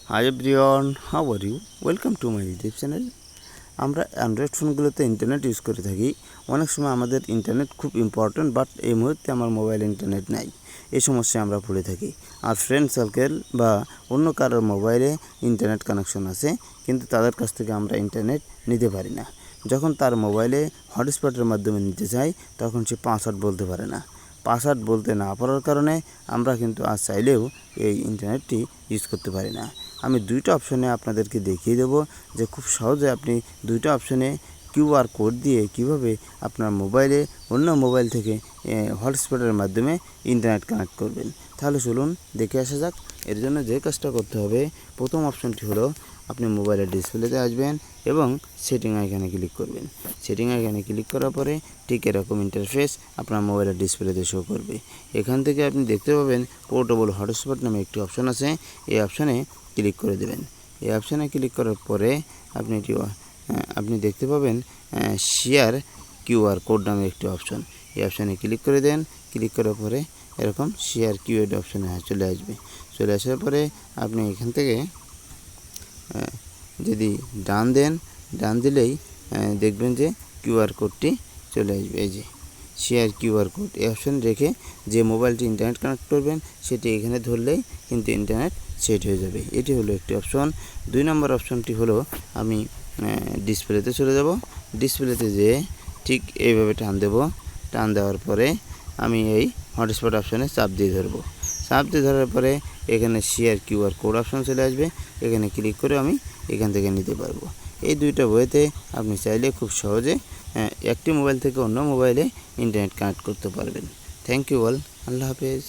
High everyone, how are you? Welcome to my YouTube channel. আমরা Android ফোনগুলোতে internet use করে থাকি। অনেক সময় আমাদের ইন্টারনেট খুব ইম্পর্ট্যান্ট, বাট এই মুহূর্তে আমার মোবাইলে ইন্টারনেট নাই। এই সমস্যায় আমরা পড়ে থাকি। আর ফ্রেন্ড সার্কেল বা অন্য কারোর মোবাইলে ইন্টারনেট কানেকশন আছে, কিন্তু তাদের কাছ থেকে আমরা ইন্টারনেট নিতে পারি না। যখন তার মোবাইলে হটস্পটের মাধ্যমে নিতে চাই, তখন সে পাসওয়ার্ড বলতে পারে না। পাসওয়ার্ড বলতে না পারার কারণে আমরা কিন্তু আজ চাইলেও এই ইন্টারনেটটি ইউজ করতে পারি না। আমি দুইটা অপশনে আপনাদেরকে দেখিয়ে দেবো যে খুব সহজে আপনি দুইটা অপশনে কিউআর কোড দিয়ে কিভাবে আপনার মোবাইলে অন্য মোবাইল থেকে হটস্পটের মাধ্যমে ইন্টারনেট কানেক্ট করবেন। তাহলে চলুন দেখে আসা যাক। এর জন্য যে কাজটা করতে হবে, প্রথম অপশনটি হলো আপনি মোবাইলের ডিসপ্লেতে আসবেন এবং সেটিং আইকনে ক্লিক করবেন। সেটিং আইকনে ক্লিক করার পরে ঠিক এরকম ইন্টারফেস আপনার মোবাইলের ডিসপ্লেতে শো করবে। এখান থেকে আপনি দেখতে পাবেন পোর্টেবল হটস্পট নামে একটি অপশন আছে। এই অপশানে ক্লিক করে দেবেন। এই অপশানে ক্লিক করার পরে আপনি দেখতে পাবেন শেয়ার কিউআর কোড নামে একটি অপশন। এই অপশানে ক্লিক করে দেন। ক্লিক করার পরে এরকম শেয়ার কিউআর অপশানে চলে আসবে। চলে আসার পরে আপনি এখান থেকে যদি ডান দেন, ডান দিলেই দেখবেন যে কিউআর কোডটি চলে আসবে। এই যে শেয়ার কিউআর কোড, এই অপশান রেখে যে মোবাইলটি ইন্টারনেট কানেক্ট করবেন সেটি এখানে ধরলেই কিন্তু ইন্টারনেট সেট হয়ে যাবে। এটি হলো একটি অপশন। 2 নম্বর অপশনটি হলো আমি ডিসপ্লেতে চলে যাব। ডিসপ্লেতে যেয়ে ঠিক এইভাবে টান দেব। টান দেওয়ার পরে আমি এই হটস্পট অপশানে চাপ দিয়ে ধরব। চাপ দিয়ে ধরার পরে এখানে শেয়ার কিউআর কোড অপশন চলে আসবে। এখানে ক্লিক করে আমি এখান থেকে নিতে পারবো। এই দুইটা ওয়েতে আপনি চাইলে খুব সহজে একটি মোবাইল থেকে অন্য মোবাইলে ইন্টারনেট কানেক্ট করতে পারবেন। Thank you all. আল্লাহ হাফেজ।